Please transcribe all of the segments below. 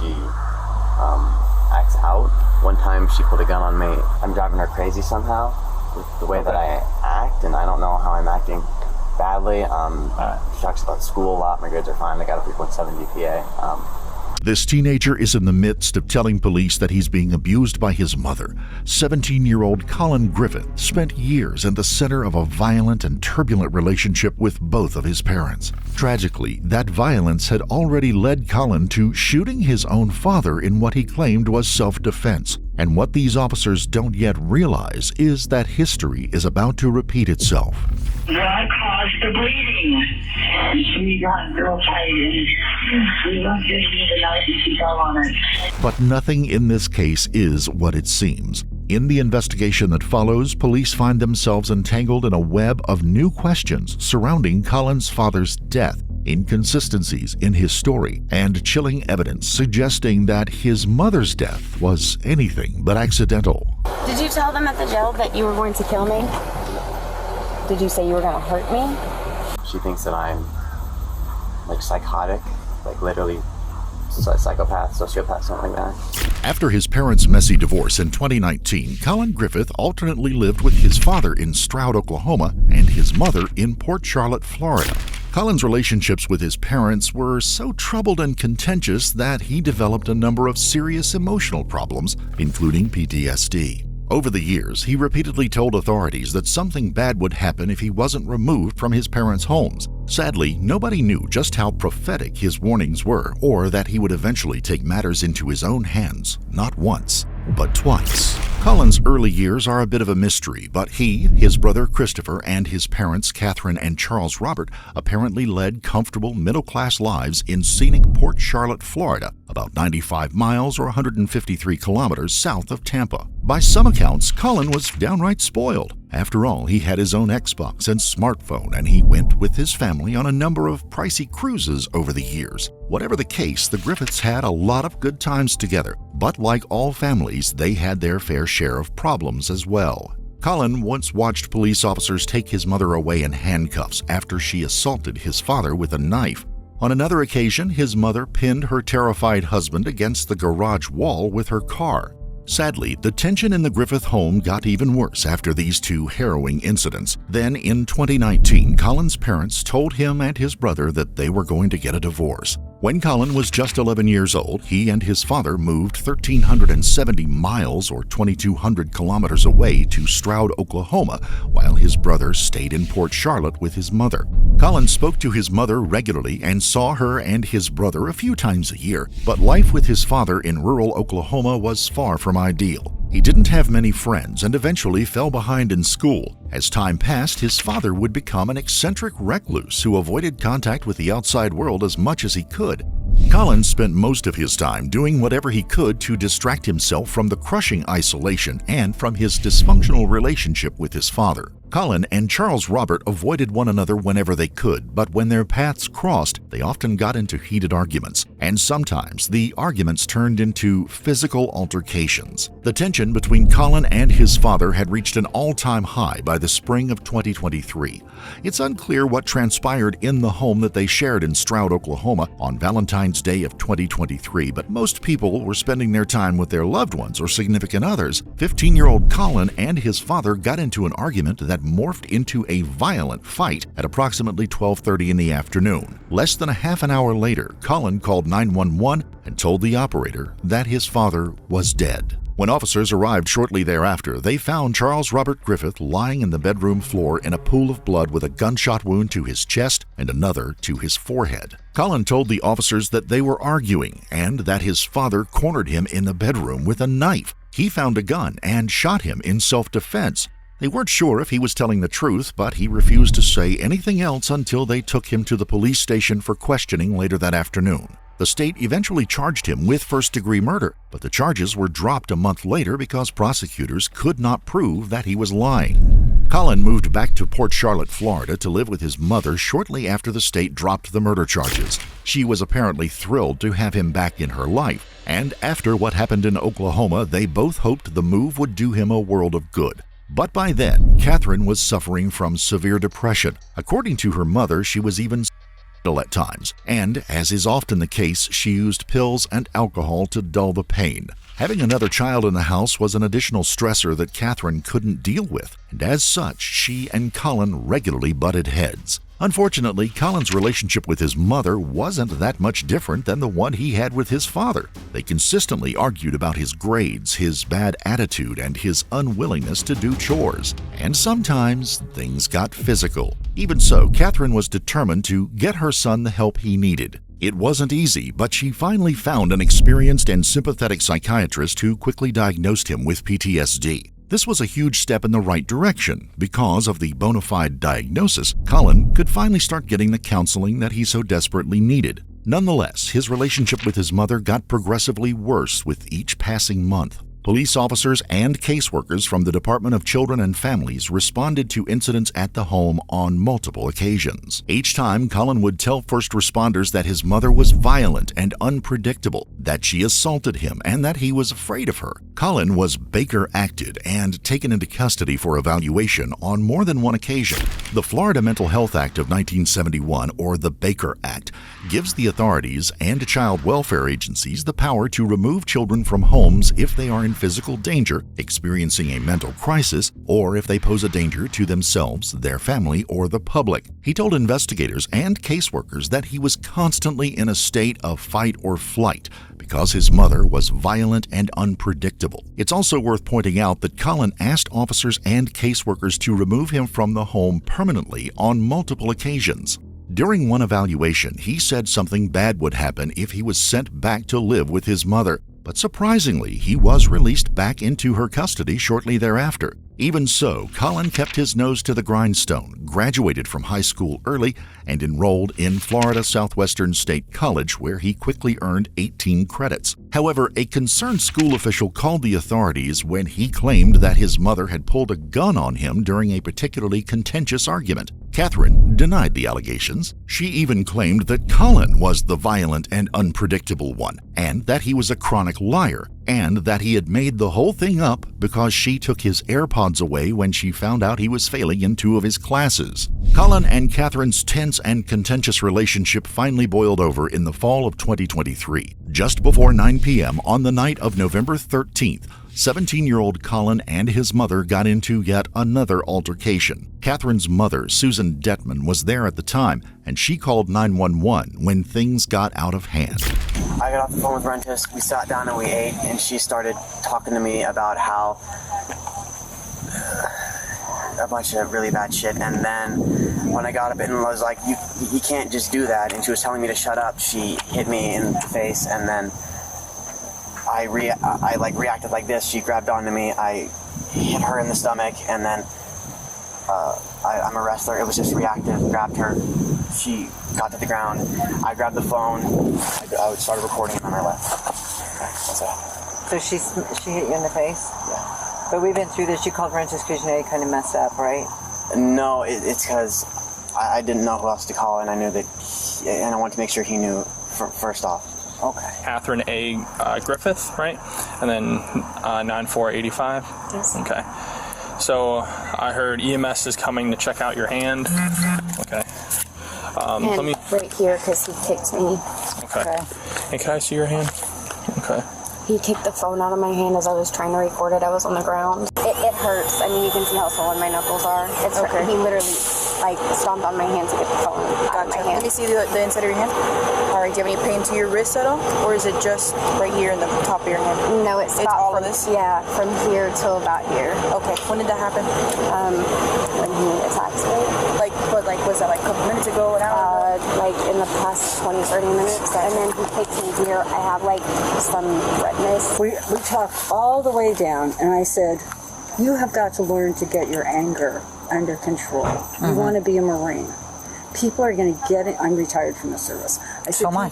she acts out. One time she pulled a gun on me. I'm driving her crazy somehow with the way that I act, and I don't know how I'm acting badly. She talks about school a lot. My grades are fine. I got a 3.7 GPA. This teenager is in the midst of telling police that he's being abused by his mother. 17-year-old Collin Griffith spent years in the center of a violent and turbulent relationship with both of his parents. Tragically, that violence had already led Collin to shooting his own father in what he claimed was self-defense. And what these officers don't yet realize is that history is about to repeat itself. What caused the bleeding? She got real tight and we went to the knife and she fell on it. But nothing in this case is what it seems. In the investigation that follows, police find themselves entangled in a web of new questions surrounding Collin's father's death, inconsistencies in his story, and chilling evidence suggesting that his mother's death was anything but accidental. Did you tell them at the jail that you were going to kill me? Did you say you were going to hurt me? She thinks that I'm like psychotic, like literally psychopath, sociopath, something like that. After his parents' messy divorce in 2019, Collin Griffith alternately lived with his father in Stroud, Oklahoma, and his mother in Port Charlotte, Florida. Collin's relationships with his parents were so troubled and contentious that he developed a number of serious emotional problems, including PTSD. Over the years, he repeatedly told authorities that something bad would happen if he wasn't removed from his parents' homes. Sadly, nobody knew just how prophetic his warnings were, or that he would eventually take matters into his own hands, not once, but twice. Collin's early years are a bit of a mystery, but he, his brother Christopher, and his parents Catherine and Charles Robert apparently led comfortable middle-class lives in scenic Port Charlotte, Florida, about 95 miles or 153 kilometers south of Tampa. By some accounts, Collin was downright spoiled. After all, he had his own Xbox and smartphone, and he went with his family on a number of pricey cruises over the years. Whatever the case, the Griffiths had a lot of good times together, but like all families, they had their fair share of problems as well. Collin once watched police officers take his mother away in handcuffs after she assaulted his father with a knife. On another occasion, his mother pinned her terrified husband against the garage wall with her car. Sadly, the tension in the Griffith home got even worse after these two harrowing incidents. Then, in 2019, Collin's parents told him and his brother that they were going to get a divorce. When Collin was just 11 years old, he and his father moved 1,370 miles or 2,200 kilometers away to Stroud, Oklahoma, while his brother stayed in Port Charlotte with his mother. Collin spoke to his mother regularly and saw her and his brother a few times a year, but life with his father in rural Oklahoma was far from ideal. He didn't have many friends and eventually fell behind in school. As time passed, his father would become an eccentric recluse who avoided contact with the outside world as much as he could. Collin spent most of his time doing whatever he could to distract himself from the crushing isolation and from his dysfunctional relationship with his father. Collin and Charles Robert avoided one another whenever they could, but when their paths crossed, they often got into heated arguments, and sometimes the arguments turned into physical altercations. The tension between Collin and his father had reached an all-time high by the spring of 2023. It's unclear what transpired in the home that they shared in Stroud, Oklahoma on Valentine's Day of 2023, but most people were spending their time with their loved ones or significant others. 15-year-old Collin and his father got into an argument that morphed into a violent fight at approximately 12:30 in the afternoon. Less than a half an hour later, Collin called 911 and told the operator that his father was dead. When officers arrived shortly thereafter, they found Charles Robert Griffith lying in the bedroom floor in a pool of blood with a gunshot wound to his chest and another to his forehead. Collin told the officers that they were arguing and that his father cornered him in the bedroom with a knife. He found a gun and shot him in self-defense. They weren't sure if he was telling the truth, but he refused to say anything else until they took him to the police station for questioning later that afternoon. The state eventually charged him with first-degree murder, but the charges were dropped a month later because prosecutors could not prove that he was lying. Collin moved back to Port Charlotte, Florida to live with his mother shortly after the state dropped the murder charges. She was apparently thrilled to have him back in her life, and after what happened in Oklahoma, they both hoped the move would do him a world of good. But by then, Catherine was suffering from severe depression. According to her mother, she was even at times, and, as is often the case, she used pills and alcohol to dull the pain. Having another child in the house was an additional stressor that Catherine couldn't deal with, and as such, she and Collin regularly butted heads. Unfortunately, Collin's relationship with his mother wasn't that much different than the one he had with his father. They consistently argued about his grades, his bad attitude, and his unwillingness to do chores. And sometimes things got physical. Even so, Catherine was determined to get her son the help he needed. It wasn't easy, but she finally found an experienced and sympathetic psychiatrist who quickly diagnosed him with PTSD. This was a huge step in the right direction. Because of the bona fide diagnosis, Collin could finally start getting the counseling that he so desperately needed. Nonetheless, his relationship with his mother got progressively worse with each passing month. Police officers and caseworkers from the Department of Children and Families responded to incidents at the home on multiple occasions. Each time, Collin would tell first responders that his mother was violent and unpredictable, that she assaulted him, and that he was afraid of her. Collin was Baker-acted and taken into custody for evaluation on more than one occasion. The Florida Mental Health Act of 1971, or the Baker Act, gives the authorities and child welfare agencies the power to remove children from homes if they are in physical danger, experiencing a mental crisis, or if they pose a danger to themselves, their family, or the public. He told investigators and caseworkers that he was constantly in a state of fight or flight because his mother was violent and unpredictable. It's also worth pointing out that Collin asked officers and caseworkers to remove him from the home permanently on multiple occasions. During one evaluation, he said something bad would happen if he was sent back to live with his mother. But surprisingly, he was released back into her custody shortly thereafter. Even so, Collin kept his nose to the grindstone, graduated from high school early, and enrolled in Florida Southwestern State College, where he quickly earned 18 credits. However, a concerned school official called the authorities when he claimed that his mother had pulled a gun on him during a particularly contentious argument. Catherine denied the allegations. She even claimed that Collin was the violent and unpredictable one, and that he was a chronic liar, and that he had made the whole thing up because she took his AirPods away when she found out he was failing in 2 of his classes. Collin and Catherine's tense and contentious relationship finally boiled over in the fall of 2023. Just before 9 p.m. on the night of November 13th, 17-year-old Collin and his mother got into yet another altercation. Catherine's mother, Susan Detman, was there at the time, and she called 911 when things got out of hand. I got off the phone with Rentis, we sat down and we ate, and she started talking to me about how a bunch of really bad shit. And then when I got up and was like, you can't just do that, and she was telling me to shut up, she hit me in the face, and then I reacted like this. She grabbed onto me, I hit her in the stomach, and then I'm a wrestler, it was just reactive, grabbed her, she got to the ground, I grabbed the phone, I started recording, and then I left. That's it. So she hit you in the face? Yeah. But we've been through this. You called Rentis because you know you kind of messed up, right? No, it's because I didn't know who else to call, and I knew that, and I wanted to make sure he knew first off. Okay. Catherine A. Griffith, right? And then 9485? Yes. Okay. So I heard EMS is coming to check out your hand. Okay. And Let me. right here, because he kicked me. Okay. Hey, can I see your hand? Okay. He kicked the phone out of my hand as I was trying to record it. I was on the ground. It hurts. I mean, you can see how swollen my knuckles are. It's Okay. He literally stomped on my hand to get the phone out of my Gotcha. hand. Let me see the inside of your hand. All right, do you have any pain to your wrist at all? Or is it just right here in the top of your hand? No, it's about all from, of this? Yeah, from here till about here. Okay, when did that happen? When he attacked me. Was that like a couple minutes ago, an hour ago? In the past 20, 30 minutes. And then he kicked me here. I have some redness. We talked all the way down, and I said, you have got to learn to get your anger under control. You want to be a Marine. People are going to get it. I'm retired from the service. I said, So am I.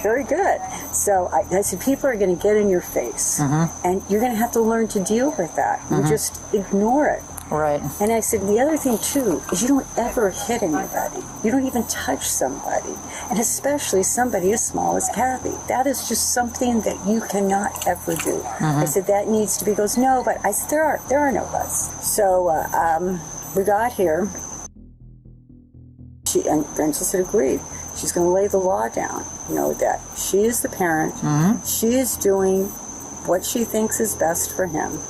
Very good. So I said, people are going to get in your face, and you're going to have to learn to deal with that. You just ignore it. Right. And I said, the other thing, too, is you don't ever hit anybody. You don't even touch somebody. And especially somebody as small as Kathy. That is just something that you cannot ever do. I said, that needs to be. He goes, no, but I said, there are no buts. So we got here. And Frances had agreed. She's going to lay the law down. You know, that she is the parent. She is doing what she thinks is best for him.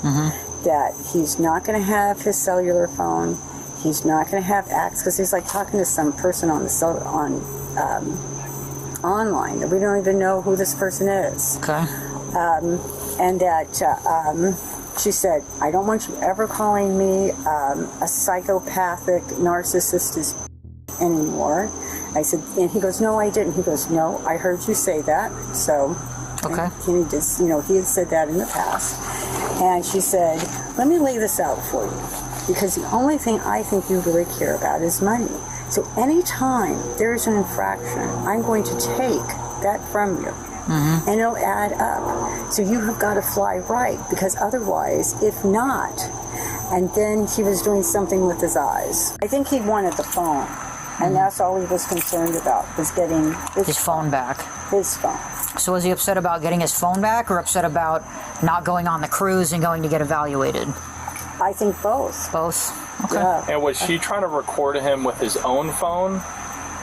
That he's not going to have his cellular phone. He's not going to have access, because he's like talking to some person on online that we don't even know who this person is. Okay. And that she said, I don't want you ever calling me a psychopathic narcissist anymore. I said, and he goes, no, I didn't. He goes, no, I heard you say that. So, okay. He just, you know, he had said that in the past. And she said, let me lay this out for you, because the only thing I think you really care about is money. So anytime there's an infraction, I'm going to take that from you. And it'll add up. So you have got to fly right, because otherwise, if not, and then he was doing something with his eyes. I think he wanted the phone, and that's all he was concerned about, was getting his phone back. His phone. So was he upset about getting his phone back, or upset about not going on the cruise and going to get evaluated? I think both. Both? Okay. Yeah. And was she trying to record him with his own phone,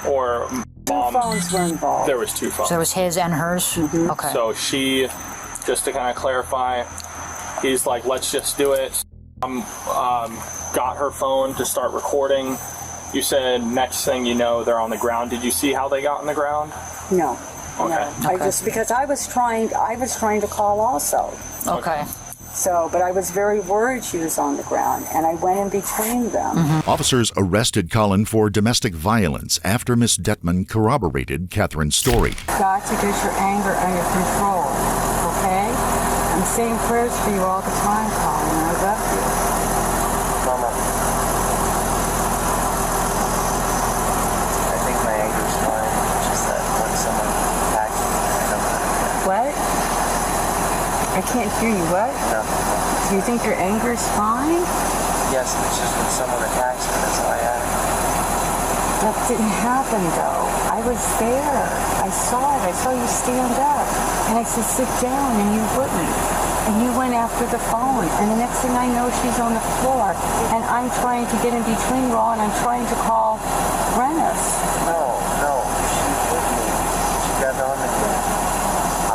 or Two phones were involved. There was two phones. So there was his and hers? Okay. So she, just to kind of clarify, he's like, let's just do it. Got her phone to start recording. You said next thing you know, they're on the ground. Did you see how they got on the ground? No. Okay. No. I just, because I was trying to call also. Okay. So, but I was very worried she was on the ground, and I went in between them. Officers arrested Collin for domestic violence after Miss Detman corroborated Catherine's story. Got to get your anger under control, okay? I'm saying prayers for you all the time, Collin, and I love you. Mama, I think my anger's fine. It's just that when someone attacks me, I don't know. What? I can't hear you. What? No. Do you think your anger's fine? Yes, it's just when someone attacks me, that's how I act. That didn't happen, though. I was there. I saw it. I saw you stand up. And I said, sit down, and you wouldn't. And you went after the phone. And the next thing I know, she's on the floor. And I'm trying to get in between you all, and I'm trying to call Rennis. No. She hit me. She grabbed onto me.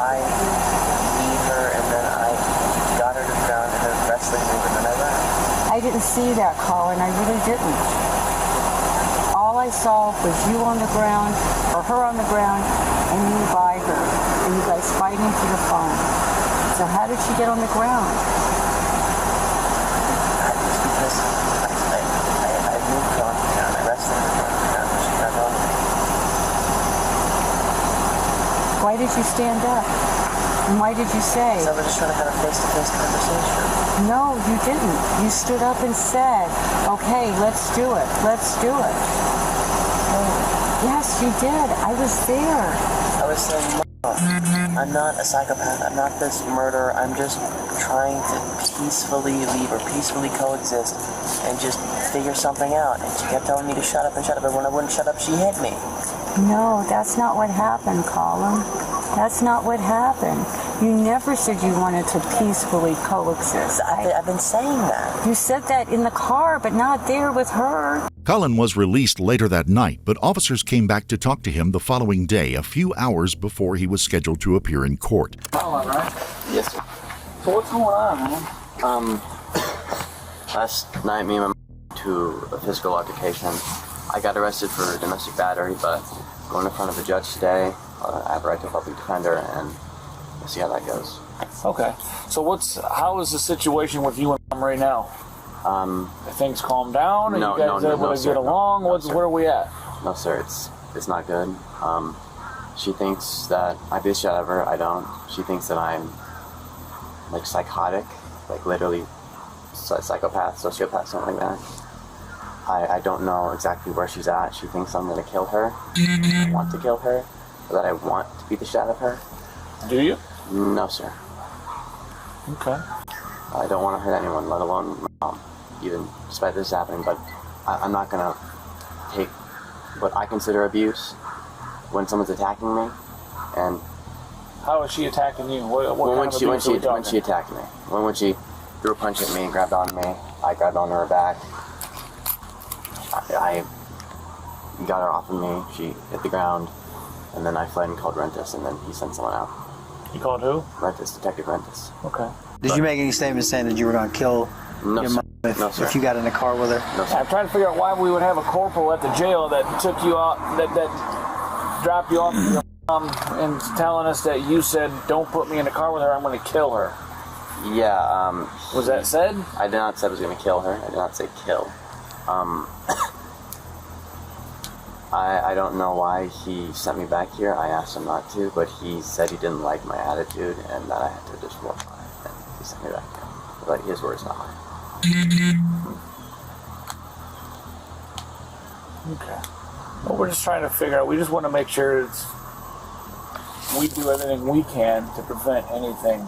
I beat her, and then I got her to the ground, and then wrestling me, and then I left. I didn't see that, Collin. I really didn't. All I saw was you on the ground, or her on the ground, and you by her, and you guys fighting for the phone. So how did she get on the ground? That was because I moved her on the ground. I wrestled her on the ground, and she grabbed onto me. Why did you stand up? And why did you say? So we're just trying to have a face-to-face conversation. No, you didn't. You stood up and said, okay, let's do it. Let's do it. Yes, you did. I was there. I was saying, Mom, I'm not a psychopath. I'm not this murderer. I'm just trying to peacefully leave or peacefully coexist and just figure something out. And she kept telling me to shut up and shut up. And when I wouldn't shut up, she hit me. No, that's not what happened, Collin. That's not what happened. You never said you wanted to peacefully coexist. I've been saying that. You said that in the car, but not there with her. Collin was released later that night, but officers came back to talk to him the following day, a few hours before he was scheduled to appear in court. Collin, right? Yes, sir. So what's going on, man? Last night, me and my mom went to a physical altercation. I got arrested for domestic battery, but going in front of a judge today, I have a right to public defender, and we'll see how that goes. Okay. So how is the situation with you and Mom right now? Have things calmed down? Are you guys able to get along? Where are we at? No, sir. It's not good. She thinks that I beat the shit out of her. I don't. She thinks that I'm like psychotic, like literally psychopath, sociopath, something like that. I don't know exactly where she's at. She thinks I'm gonna kill her. I want to kill her, or that I want to beat the shit out of her. Do you? No, sir. Okay. I don't want to hurt anyone, let alone my mom, even despite this happening. But I'm not gonna take what I consider abuse when someone's attacking me. And how is she attacking you? When she attacked me, when she threw a punch at me and grabbed on me, I grabbed on her back. I got her off of me. She hit the ground, and then I fled and called Rentis, and then he sent someone out. You called who? Rentis, Detective Rentis. Okay. Did you make any statements saying that you were going to kill your mom if you got in a car with her? No, sir. I'm trying to figure out why we would have a corporal at the jail that took you out, that dropped you off with your mom and telling us that you said, don't put me in a car with her, I'm going to kill her. Yeah, was that said? I did not say I was going to kill her. I did not say kill. I don't know why he sent me back here. I asked him not to, but he said he didn't like my attitude and that I had to just walk by, and he sent me back here. But his word's not mine. Okay. Well, we're just trying to figure out, we just want to make sure we do everything we can to prevent anything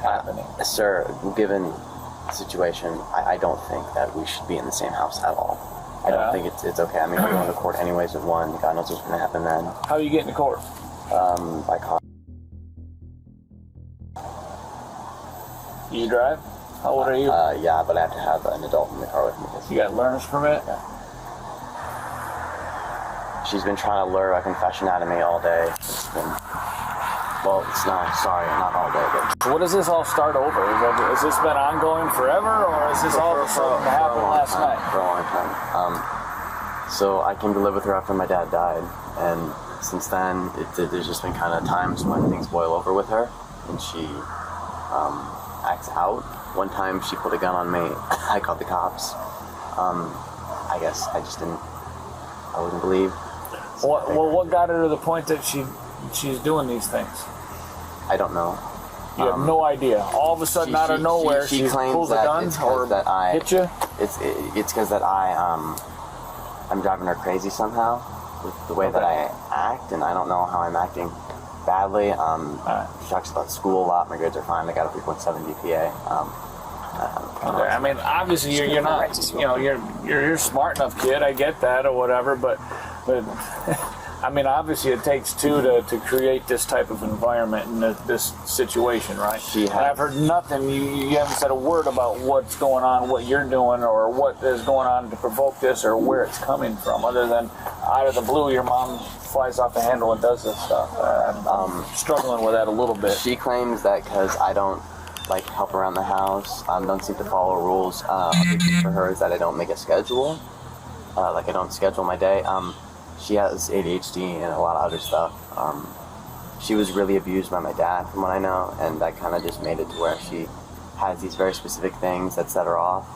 happening. Sir, given the situation, I don't think that we should be in the same house at all. I don't think it's okay. I mean, we're going to court anyways with one. God knows what's going to happen then. How are you getting to court? By car. You drive? How old are you? Yeah, but I have to have an adult in the car with me. You got a learner's permit? Yeah. She's been trying to lure a confession out of me all day. It's been, well, it's not, sorry, not all day, but... What does this all start over? Has this been ongoing forever, or is this all of a sudden happened last night? For a long time. So I came to live with her after my dad died, and since then, there's just been kind of times when things boil over with her, and she acts out. One time she pulled a gun on me. I called the cops. I guess I wouldn't believe. What got her to the point that she's doing these things? I don't know. You have no idea. All of a sudden, out of nowhere, she pulls a gun or hit you? It's because that I'm driving her crazy somehow with the way that I act, and I don't know how I'm acting badly. She talks about school a lot. My grades are fine. I got a 3.7 GPA. Okay. I mean, obviously you're not, you're smart enough kid. I get that or whatever, but I mean, obviously it takes two to create this type of environment in this situation, right? I've heard nothing. You haven't said a word about what's going on, what you're doing, or what is going on to provoke this, or where it's coming from, other than out of the blue, your mom flies off the handle and does this stuff. I'm struggling with that a little bit. She claims that because I don't help around the house, don't seem to follow rules. A big thing for her is that I don't make a schedule. I don't schedule my day. She has ADHD and a lot of other stuff. She was really abused by my dad, from what I know, and that kind of just made it to where she has these very specific things that set her off,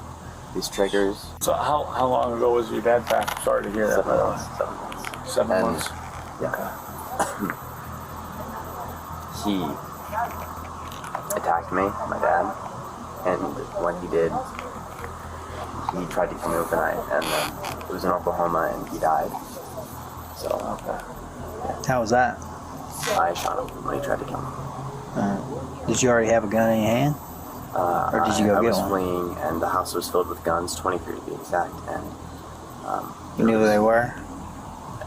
these triggers. So how long ago was your dad back? Sorry to hear that. 7 months. 7 months? Yeah. He attacked me, my dad, and when he did, he tried to kill me with a knife, and then it was in Oklahoma, and he died. So, yeah. How was that? I shot him when he tried to kill me. Did you already have a gun in your hand? Or did you go get one? I was fleeing, and the house was filled with guns, 23 to be exact, and... you knew who they were?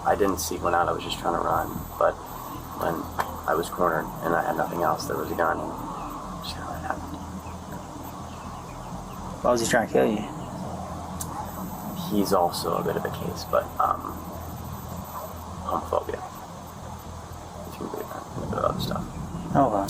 I didn't seek one out, I was just trying to run, but when I was cornered and I had nothing else, there was a gun, and just kind of happened. Why was he trying to kill you? He's also a bit of a case, but homophobia. If you can believe that, and a bit of other stuff. Oh, wow.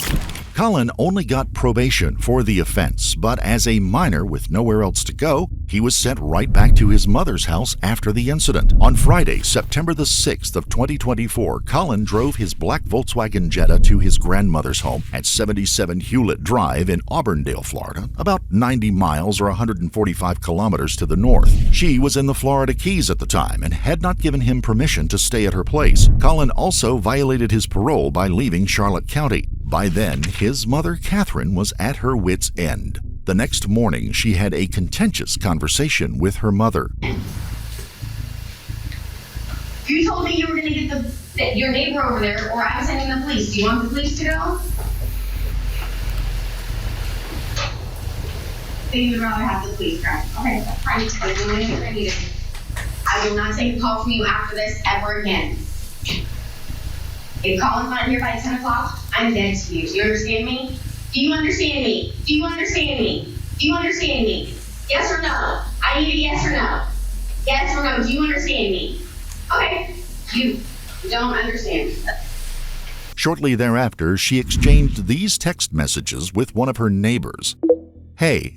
Collin only got probation for the offense, but as a minor with nowhere else to go, he was sent right back to his mother's house after the incident. On Friday, September the 6th of 2024, Collin drove his black Volkswagen Jetta to his grandmother's home at 77 Hewlett Drive in Auburndale, Florida, about 90 miles or 145 kilometers to the north. She was in the Florida Keys at the time and had not given him permission to stay at her place. Collin also violated his parole by leaving Charlotte County. By then, his mother, Catherine, was at her wit's end. The next morning, she had a contentious conversation with her mother. You told me you were going to get your neighbor over there, or I was sending the police. Do you want the police to go? So you would rather have the police, right? Okay, that's fine. I will not take a call from you after this ever again. If Collin's not here by 10 o'clock, I'm dead to you. Do you understand me? Do you understand me? Do you understand me? Do you understand me? Yes or no? I need a yes or no. Yes or no. Do you understand me? Okay, you don't understand. Shortly thereafter, she exchanged these text messages with one of her neighbors. Hey,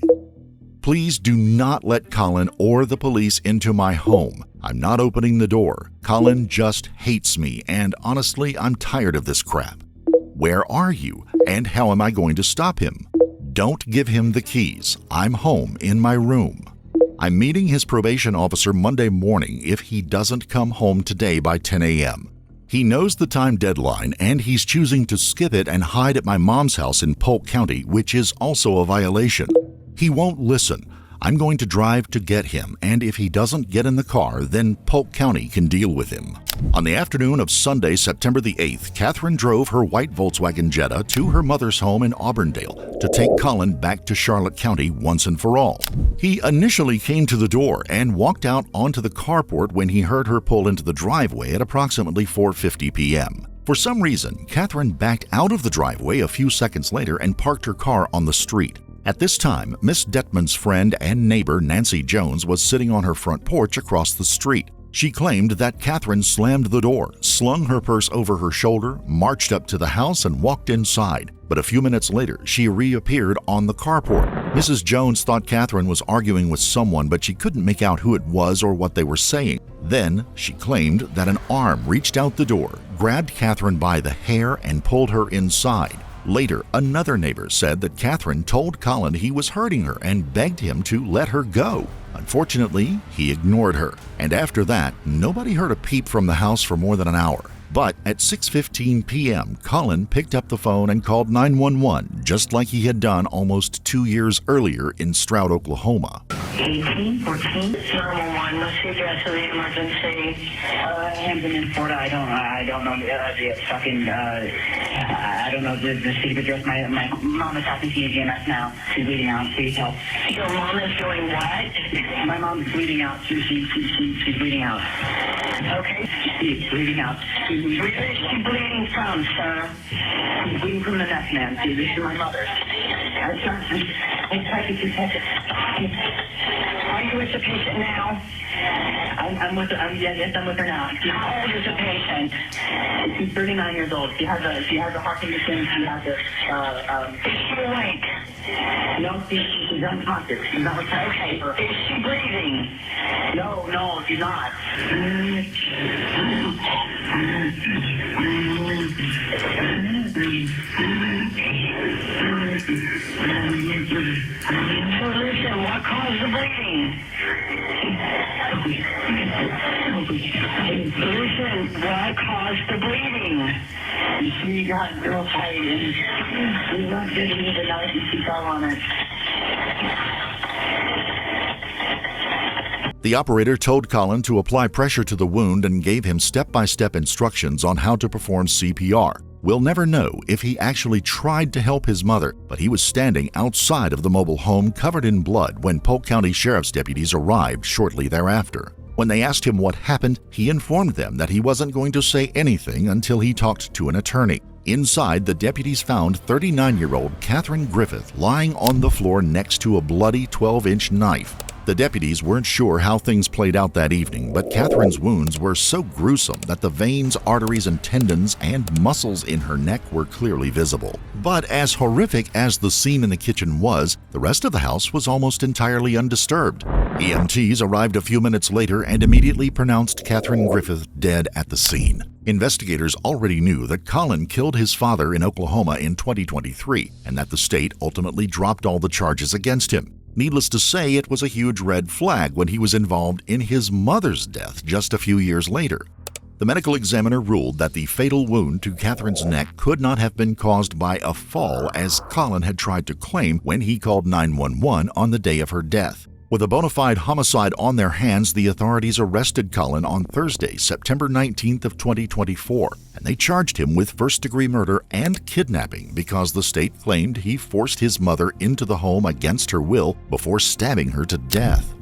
please do not let Collin or the police into my home. I'm not opening the door. Collin just hates me, and honestly, I'm tired of this crap. Where are you, and how am I going to stop him? Don't give him the keys. I'm home in my room. I'm meeting his probation officer Monday morning if he doesn't come home today by 10 a.m. He knows the time deadline, and he's choosing to skip it and hide at my mom's house in Polk County, which is also a violation. He won't listen. I'm going to drive to get him, and if he doesn't get in the car, then Polk County can deal with him. On the afternoon of Sunday, September the 8th, Catherine drove her white Volkswagen Jetta to her mother's home in Auburndale to take Collin back to Charlotte County once and for all. He initially came to the door and walked out onto the carport when he heard her pull into the driveway at approximately 4:50 p.m. For some reason, Catherine backed out of the driveway a few seconds later and parked her car on the street. At this time, Miss Detman's friend and neighbor Nancy Jones was sitting on her front porch across the street. She claimed that Catherine slammed the door, slung her purse over her shoulder, marched up to the house, and walked inside. But a few minutes later, she reappeared on the carport. Mrs. Jones thought Catherine was arguing with someone, but she couldn't make out who it was or what they were saying. Then, she claimed that an arm reached out the door, grabbed Catherine by the hair, and pulled her inside. Later, another neighbor said that Catherine told Collin he was hurting her and begged him to let her go. Unfortunately, he ignored her, and after that, nobody heard a peep from the house for more than an hour. But at 6:15 p.m., Collin picked up the phone and called 911, just like he had done almost 2 years earlier in Stroud, Oklahoma. 1814 911. What's the address of the emergency? Hampton in Florida. I don't know the fucking. I don't know the city address. My mom is talking to EMS now. She's bleeding out. Please help. Your mom is doing what? My mom's bleeding out. She's bleeding out. Okay. She's bleeding out. Where is she bleeding from, sir? She's bleeding from the neck, man. See, this is my mother. I'm trying to catch it. Are you with the patient now? I'm with her. Yes, I'm with her now. How old is the patient? She's 39 years old. She has a heart condition. She has a. Is she awake? No, she's unconscious. She's not okay. Is she breathing? No, she's not. Solution, what caused the bleeding? Solution, what caused the bleeding? She got real tight and she was giving me the knife and she fell on it. The operator told Collin to apply pressure to the wound and gave him step-by-step instructions on how to perform CPR. We'll never know if he actually tried to help his mother, but he was standing outside of the mobile home covered in blood when Polk County Sheriff's deputies arrived shortly thereafter. When they asked him what happened, he informed them that he wasn't going to say anything until he talked to an attorney. Inside, the deputies found 39-year-old Collin Griffith lying on the floor next to a bloody 12-inch knife. The deputies weren't sure how things played out that evening, but Catherine's wounds were so gruesome that the veins, arteries, and tendons and muscles in her neck were clearly visible. But as horrific as the scene in the kitchen was, the rest of the house was almost entirely undisturbed. EMTs arrived a few minutes later and immediately pronounced Collin Griffith dead at the scene. Investigators already knew that Collin killed his father in Oklahoma in 2023 and that the state ultimately dropped all the charges against him. Needless to say, it was a huge red flag when he was involved in his mother's death just a few years later. The medical examiner ruled that the fatal wound to Catherine's neck could not have been caused by a fall, as Collin had tried to claim when he called 911 on the day of her death. With a bona fide homicide on their hands, the authorities arrested Collin on Thursday, September 19th of 2024, and they charged him with first-degree murder and kidnapping because the state claimed he forced his mother into the home against her will before stabbing her to death.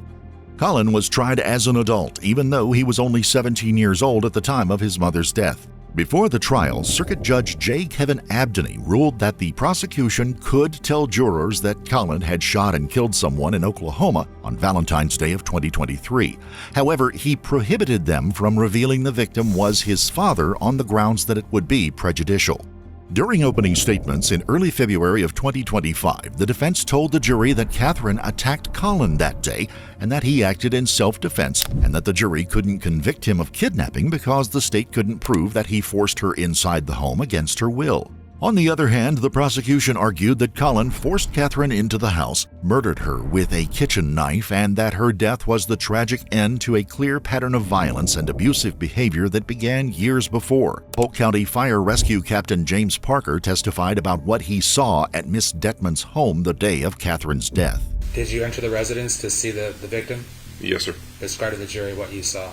Collin was tried as an adult, even though he was only 17 years old at the time of his mother's death. Before the trial, Circuit Judge J. Kevin Abdeny ruled that the prosecution could tell jurors that Collin had shot and killed someone in Oklahoma on Valentine's Day of 2023. However, he prohibited them from revealing the victim was his father on the grounds that it would be prejudicial. During opening statements in early February of 2025, the defense told the jury that Catherine attacked Collin that day and that he acted in self-defense, and that the jury couldn't convict him of kidnapping because the state couldn't prove that he forced her inside the home against her will. On the other hand, the prosecution argued that Collin forced Catherine into the house, murdered her with a kitchen knife, and that her death was the tragic end to a clear pattern of violence and abusive behavior that began years before. Polk County Fire Rescue Captain James Parker testified about what he saw at Miss Detman's home the day of Catherine's death. Did you enter the residence to see the victim? Yes, sir. Describe to the jury what you saw.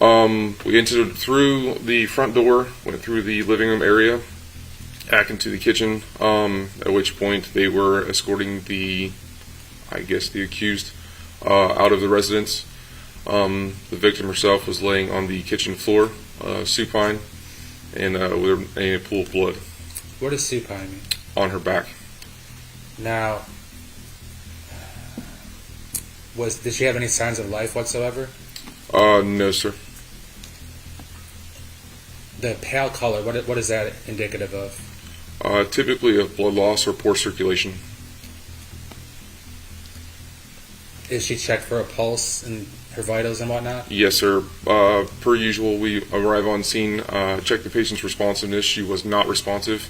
We entered through the front door, went through the living room area, back into the kitchen, at which point they were escorting the accused out of the residence. The victim herself was laying on the kitchen floor, supine, and with a pool of blood. What does supine mean? On her back. Now, did she have any signs of life whatsoever? No, sir. The pale color, what is that indicative of? Typically of blood loss or poor circulation. Is she checked for a pulse and her vitals and whatnot? Yes, sir. Per usual, we arrive on scene, check the patient's responsiveness. She was not responsive,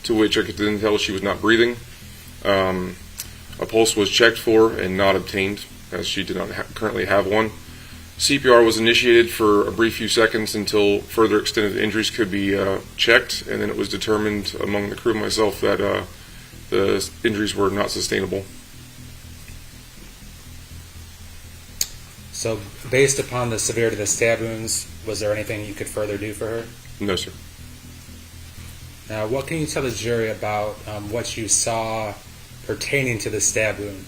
to which I could then tell she was not breathing. A pulse was checked for and not obtained, as she did not currently have one. CPR was initiated for a brief few seconds until further extended injuries could be checked, and then it was determined among the crew and myself that the injuries were not sustainable. So, based upon the severity of the stab wounds, was there anything you could further do for her? No, sir. Now, what can you tell the jury about what you saw pertaining to the stab wound?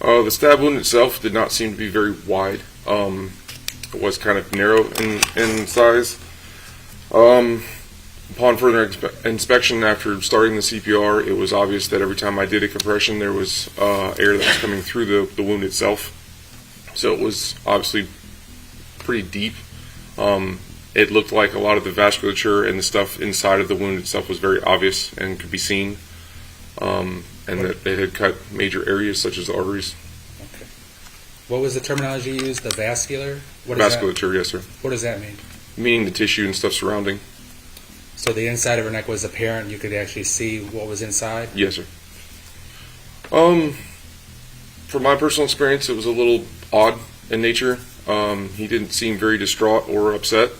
The stab wound itself did not seem to be very wide. It was kind of narrow in size. Upon further inspection after starting the CPR, it was obvious that every time I did a compression, there was air that was coming through the wound itself. So it was obviously pretty deep. It looked like a lot of the vasculature and the stuff inside of the wound itself was very obvious and could be seen. And that it had cut major areas such as the arteries. Okay. What was the terminology you used? The vascular? Vasculature, yes, sir. What does that mean? Meaning the tissue and stuff surrounding. So the inside of her neck was apparent. You could actually see what was inside? Yes, sir. From my personal experience, it was a little odd in nature. He didn't seem very distraught or upset.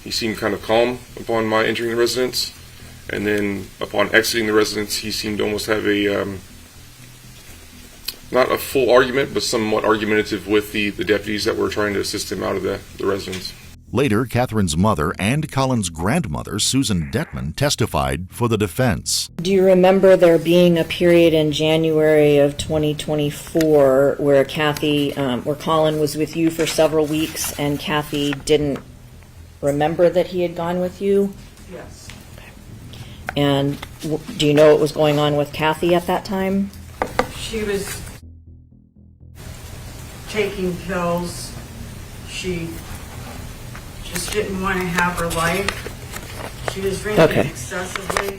He seemed kind of calm upon my entering the residence. And then upon exiting the residence, he seemed to almost have a, not a full argument, but somewhat argumentative with the deputies that were trying to assist him out of the residence. Later, Catherine's mother and Collin's grandmother, Susan Detman, testified for the defense. Do you remember there being a period in January of 2024 where where Collin was with you for several weeks and Kathy didn't remember that he had gone with you? Yes. And do you know what was going on with Kathy at that time? She was taking pills. She just didn't want to have her life. She was drinking excessively.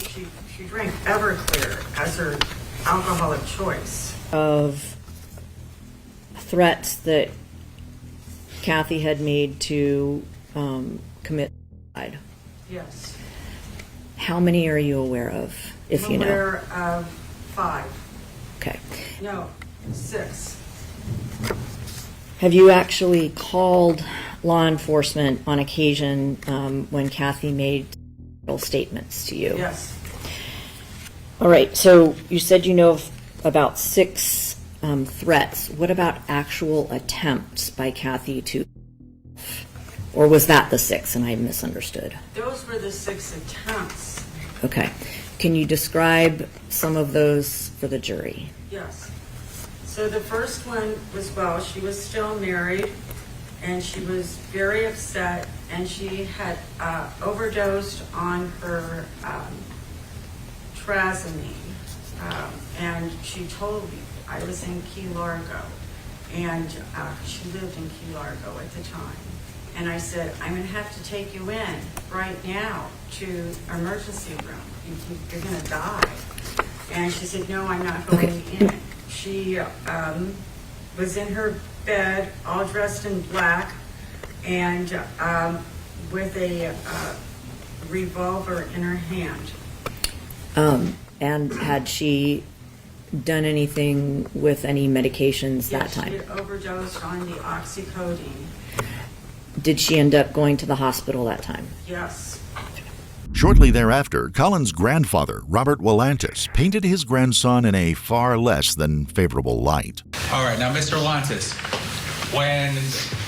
She drank Everclear as her alcoholic choice. Of threats that Kathy had made to commit suicide. Yes. How many are you aware of, if you know? Aware of 5. Okay. No, 6. Have you actually called law enforcement on occasion when Kathy made statements to you? Yes. All right, so you said you know of about 6 threats. What about actual attempts by Kathy to, or was that the 6 and I misunderstood? Those were the 6 attempts. Okay. Can you describe some of those for the jury? Yes. So the first one was while she was still married. and she was very upset, and she had overdosed on her trazodone, and she told me. I was in Key Largo, and she lived in Key Largo at the time. And I said, I'm going to have to take you in right now to emergency room. You're going to die. And she said, no, I'm not going in. She was in her bed, all dressed in black, and with a revolver in her hand. And had she done anything with any medications that time? She had overdosed on the oxycodone. Did she end up going to the hospital that time? Yes. Shortly thereafter, Collin's grandfather, Robert Willantis, painted his grandson in a far less than favorable light. All right, now, Mr. Willantis, when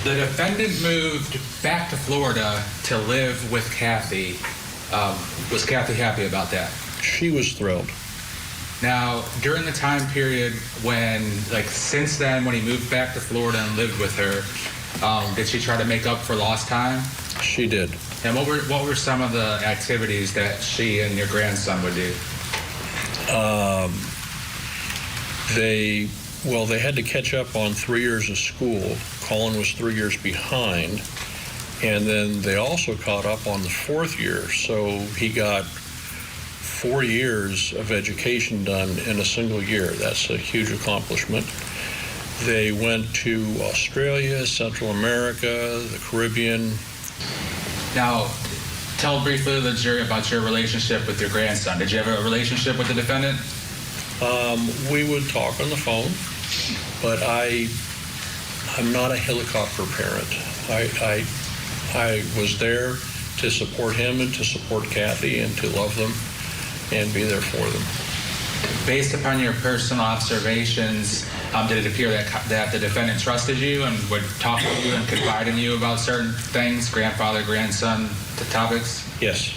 the defendant moved back to Florida to live with Kathy, was Kathy happy about that? She was thrilled. Now, during the time period when, since then, when he moved back to Florida and lived with her, did she try to make up for lost time? She did. And what were some of the activities that she and your grandson would do? They had to catch up on 3 years of school. Collin was 3 years behind. And then they also caught up on the 4th year. So he got 4 years of education done in a single year. That's a huge accomplishment. They went to Australia, Central America, the Caribbean. Now, tell briefly to the jury about your relationship with your grandson. Did you have a relationship with the defendant? We would talk on the phone, but I'm not a helicopter parent. I was there to support him and to support Kathy and to love them and be there for them. Based upon your personal observations, did it appear that the defendant trusted you and would talk to you and confide in you about certain things, grandfather, grandson topics? Yes.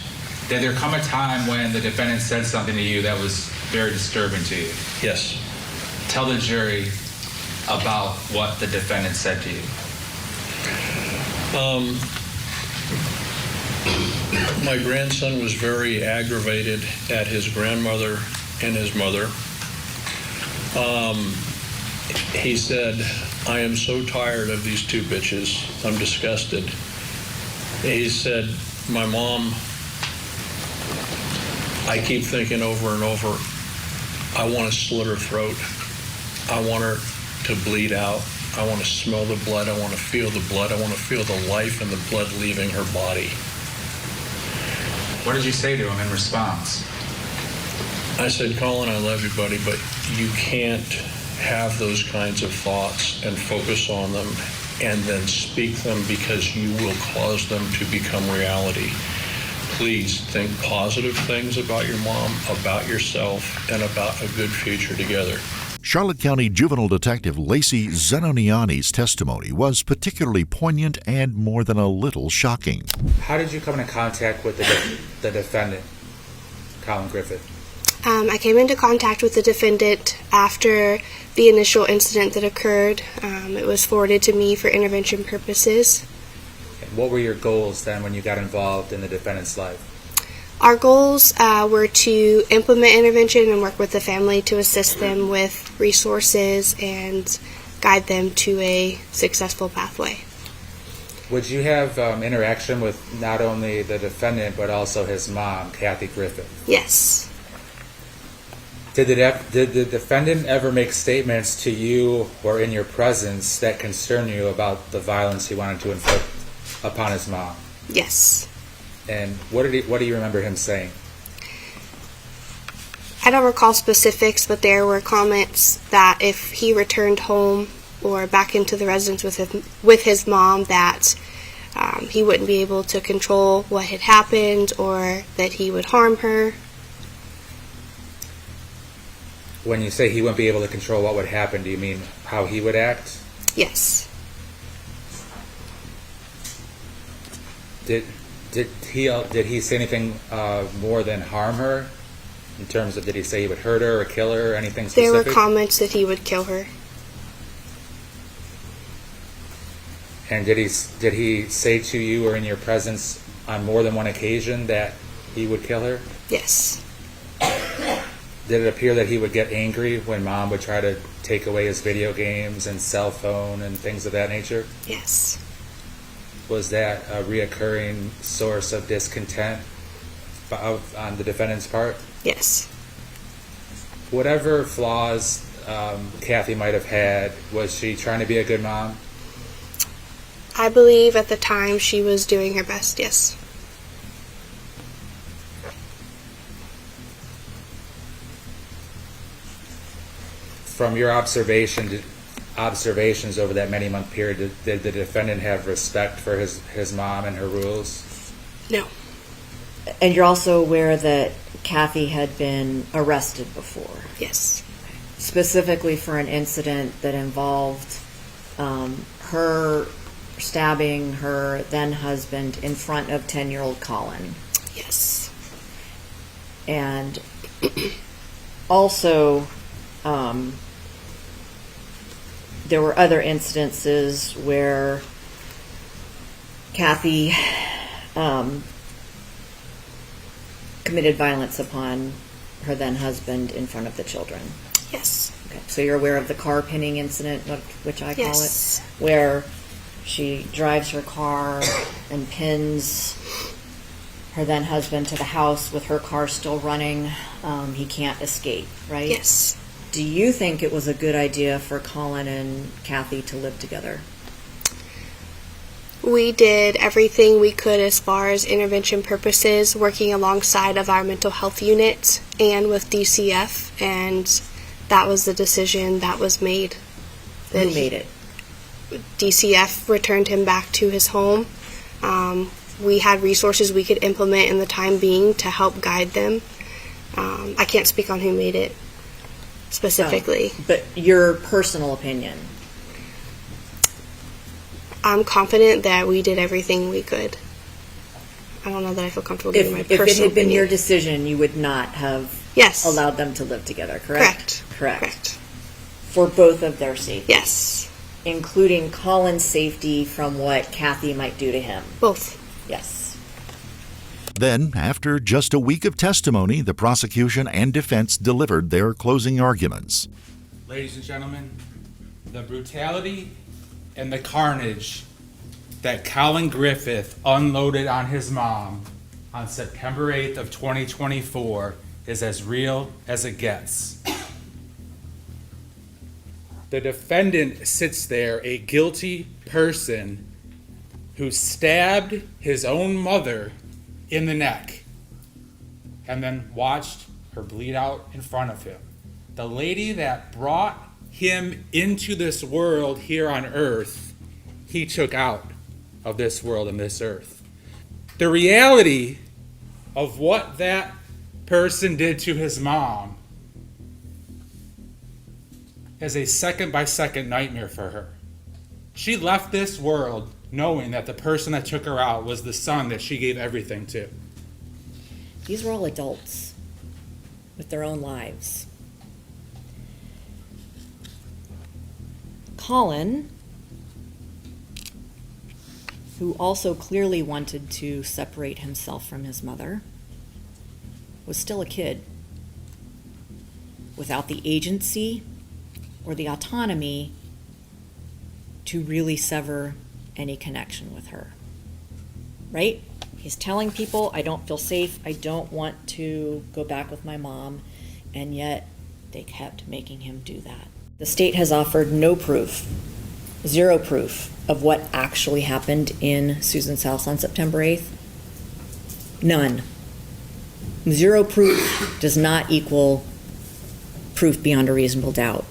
Did there come a time when the defendant said something to you that was very disturbing to you? Yes. Tell the jury about what the defendant said to you. My grandson was very aggravated at his grandmother and his mother. He said, I am so tired of these two bitches. I'm disgusted. He said, my mom, I keep thinking over and over, I want to slit her throat. I want her to bleed out. I want to smell the blood. I want to feel the blood. I want to feel the life and the blood leaving her body. What did you say to him in response? I said, Collin, I love you, buddy, but you can't have those kinds of thoughts and focus on them and then speak them because you will cause them to become reality. Please think positive things about your mom, about yourself, and about a good future together. Charlotte County Juvenile Detective Lacey Zenoniani's testimony was particularly poignant and more than a little shocking. How did you come into contact with the defendant, Collin Griffith? I came into contact with the defendant after the initial incident that occurred. It was forwarded to me for intervention purposes. And what were your goals then when you got involved in the defendant's life? Our goals were to implement intervention and work with the family to assist them with resources and guide them to a successful pathway. Would you have interaction with not only the defendant but also his mom, Kathy Griffith? Yes. Did the defendant ever make statements to you or in your presence that concern you about the violence he wanted to inflict upon his mom? Yes. And what do you remember him saying? I don't recall specifics, but there were comments that if he returned home or back into the residence with his mom, that he wouldn't be able to control what had happened or that he would harm her. When you say he wouldn't be able to control what would happen, do you mean how he would act? Yes. Did he say anything more than harm her? In terms of, did he say he would hurt her or kill her or anything specific? There were comments that he would kill her. And did he say to you or in your presence on more than one occasion that he would kill her? Yes. Did it appear that he would get angry when Mom would try to take away his video games and cell phone and things of that nature? Yes. Was that a reoccurring source of discontent on the defendant's part? Yes. Whatever flaws Kathy might have had, was she trying to be a good mom? I believe at the time she was doing her best, yes. From your observations over that many-month period, did the defendant have respect for his mom and her rules? No. And you're also aware that Kathy had been arrested before? Yes. Specifically for an incident that involved her stabbing her then-husband in front of 10-year-old Collin. Yes. And also, there were other incidences where Kathy committed violence upon her then-husband in front of the children. Yes. Okay. So you're aware of the car pinning incident, which I call Yes. it, where she drives her car and pins her then-husband to the house with her car still running. He can't escape, right? Yes. Do you think it was a good idea for Collin and Kathy to live together? We did everything we could as far as intervention purposes, working alongside of our mental health unit and with DCF, and that was the decision that was made. Who made it? DCF returned him back to his home. We had resources we could implement in the time being to help guide them. I can't speak on who made it specifically. But your personal opinion? I'm confident that we did everything we could. I don't know that I feel comfortable giving my personal opinion. If it had been your decision, you would not have allowed them to live together, correct? Correct. For both of their safety? Yes. Including Collin's safety from what Kathy might do to him? Both. Yes. Then, after just a week of testimony, the prosecution and defense delivered their closing arguments. Ladies and gentlemen, the brutality and the carnage that Collin Griffith unloaded on his mom on September 8th of 2024 is as real as it gets. The defendant sits there, a guilty person who stabbed his own mother in the neck and then watched her bleed out in front of him. The lady that brought him into this world here on earth, he took out of this world and this earth. The reality of what that person did to his mom is a second-by-second nightmare for her. She left this world knowing that the person that took her out was the son that she gave everything to. These were all adults with their own lives. Collin, who also clearly wanted to separate himself from his mother, was still a kid without the agency or the autonomy to really sever any connection with her. Right? He's telling people, I don't feel safe, I don't want to go back with my mom, and yet they kept making him do that. The state has offered no proof, zero proof, of what actually happened in Susan's house on September 8th. None. Zero proof does not equal proof beyond a reasonable doubt.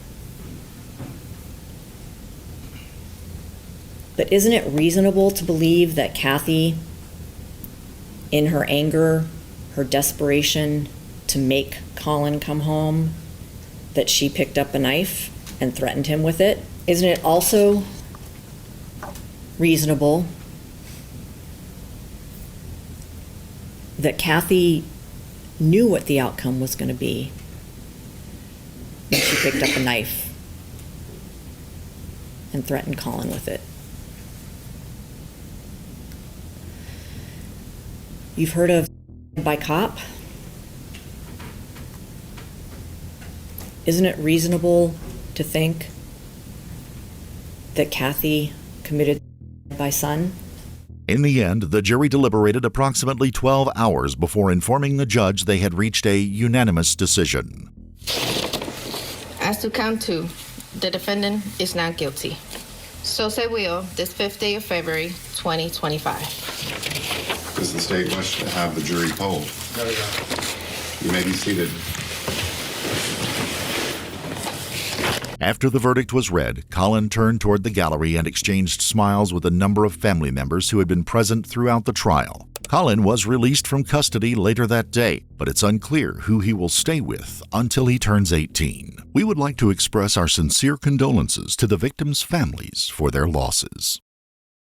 But isn't it reasonable to believe that Kathy, in her anger, her desperation to make Collin come home, that she picked up a knife and threatened him with it? Isn't it also reasonable that Kathy knew what the outcome was going to be when she picked up a knife and threatened Collin with it? You've heard of by cop? Isn't it reasonable to think that Kathy committed by son? In the end, the jury deliberated approximately 12 hours before informing the judge they had reached a unanimous decision. As to count 2, the defendant is not guilty. So say will, this 5th day of February, 2025. Does the state wish to have the jury polled? No, you don't. You may be seated. After the verdict was read, Collin turned toward the gallery and exchanged smiles with a number of family members who had been present throughout the trial. Collin was released from custody later that day, but it's unclear who he will stay with until he turns 18. We would like to express our sincere condolences to the victims' families for their losses.